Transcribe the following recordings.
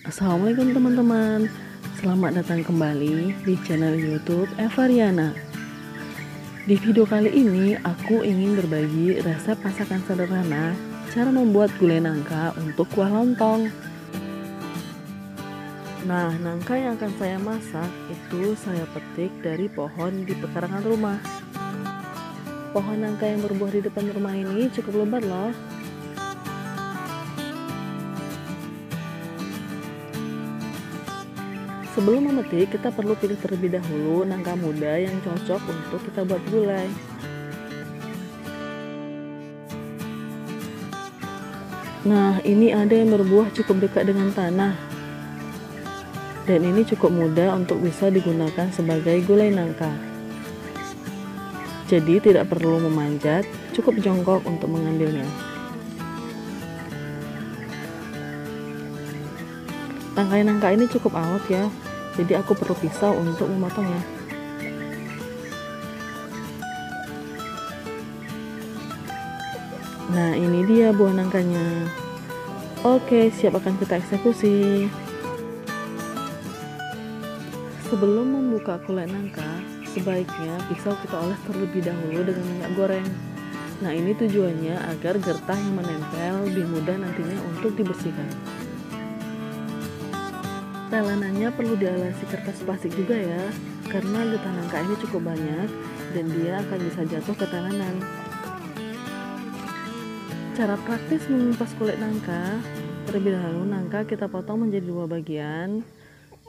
Assalamualaikum teman-teman, selamat datang kembali di channel YouTube Evariana. Di video kali ini aku ingin berbagi resep masakan sederhana cara membuat gulai nangka untuk kuah lontong. Nah, nangka yang akan saya masak itu saya petik dari pohon di pekarangan rumah. Pohon nangka yang berbuah di depan rumah ini cukup lebat loh. Sebelum memetik, kita perlu pilih terlebih dahulu nangka muda yang cocok untuk kita buat gulai. Nah, ini ada yang berbuah cukup dekat dengan tanah. Dan ini cukup mudah untuk bisa digunakan sebagai gulai nangka. Jadi tidak perlu memanjat, cukup jongkok untuk mengambilnya. Tangkai nangka ini cukup alot ya, jadi aku perlu pisau untuk memotongnya. Nah, ini dia buah nangkanya. Oke, siap akan kita eksekusi. Sebelum membuka kulit nangka, sebaiknya pisau kita oles terlebih dahulu dengan minyak goreng. Nah, ini tujuannya agar getah yang menempel lebih mudah nantinya untuk dibersihkan. Telanannya perlu dialasi kertas plastik juga ya, karena getah nangka ini cukup banyak dan dia akan bisa jatuh ke telanan. Cara praktis mengupas kulit nangka, terlebih dahulu nangka kita potong menjadi 2 bagian.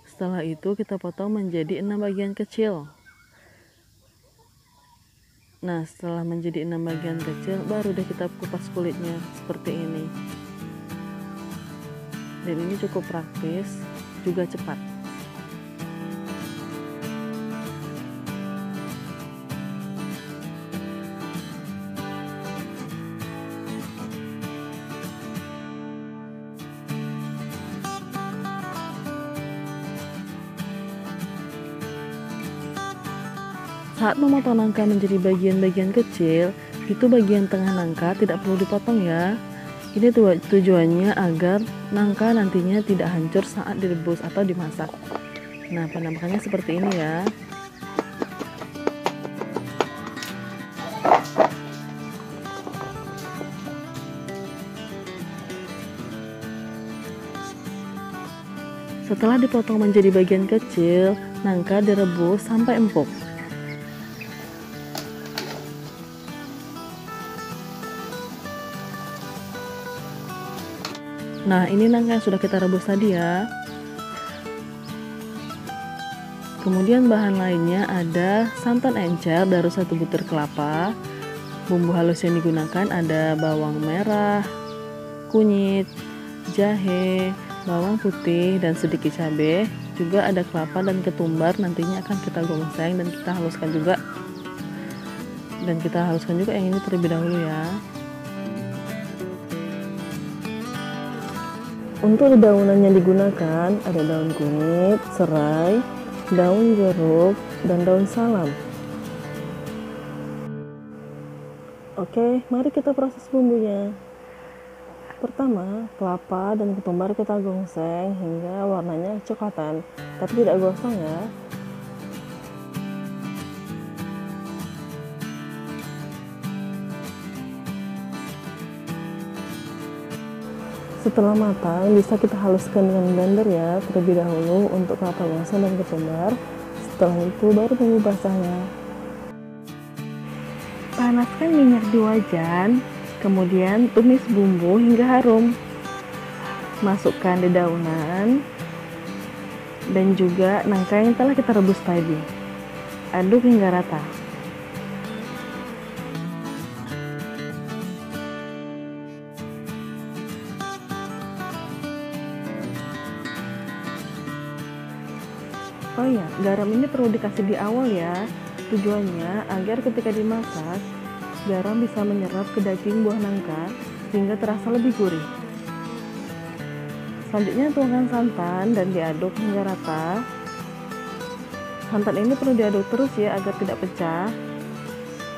Setelah itu kita potong menjadi 6 bagian kecil. Nah, setelah menjadi 6 bagian kecil, baru deh kita kupas kulitnya seperti ini. Dan ini cukup praktis, juga cepat. Saat memotong nangka menjadi bagian-bagian kecil, itu bagian tengah nangka tidak perlu dipotong ya. Ini tujuannya agar nangka nantinya tidak hancur saat direbus atau dimasak. Nah, penampakannya seperti ini ya. Setelah dipotong menjadi bagian kecil, nangka direbus sampai empuk. Nah, ini nangka yang sudah kita rebus tadi ya. Kemudian bahan lainnya ada santan encer dari 1 butir kelapa. Bumbu halus yang digunakan ada bawang merah, kunyit, jahe, bawang putih, dan sedikit cabai. Juga ada kelapa dan ketumbar, nantinya akan kita gongseng dan kita haluskan juga. Dan kita haluskan juga yang ini terlebih dahulu ya. Untuk dedaunan yang digunakan ada daun kunyit, serai, daun jeruk, dan daun salam. Oke, mari kita proses bumbunya. Pertama, kelapa dan ketumbar kita gongseng hingga warnanya coklatan, tapi tidak gosong ya. Setelah matang, bisa kita haluskan dengan blender ya, terlebih dahulu untuk kelapa gongseng dan ketumbar. Setelah itu baru bumbu basahnya. Panaskan minyak di wajan, kemudian tumis bumbu hingga harum. Masukkan dedaunan dan juga nangka yang telah kita rebus tadi. Aduk hingga rata. Oh ya, garam ini perlu dikasih di awal ya. Tujuannya agar ketika dimasak, garam bisa menyerap ke daging buah nangka sehingga terasa lebih gurih. Selanjutnya tuangkan santan dan diaduk hingga rata. Santan ini perlu diaduk terus ya agar tidak pecah.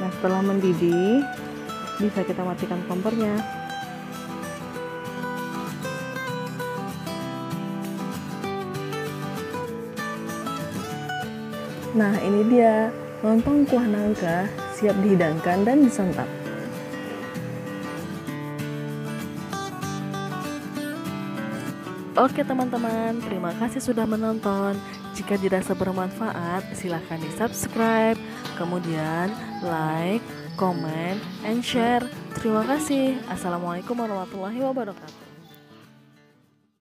Nah, setelah mendidih, bisa kita matikan kompornya. Nah, ini dia lontong kuah nangka siap dihidangkan dan disantap. Oke teman-teman, terima kasih sudah menonton. Jika dirasa bermanfaat, silahkan di-subscribe, kemudian like, comment, and share. Terima kasih. Assalamualaikum warahmatullahi wabarakatuh.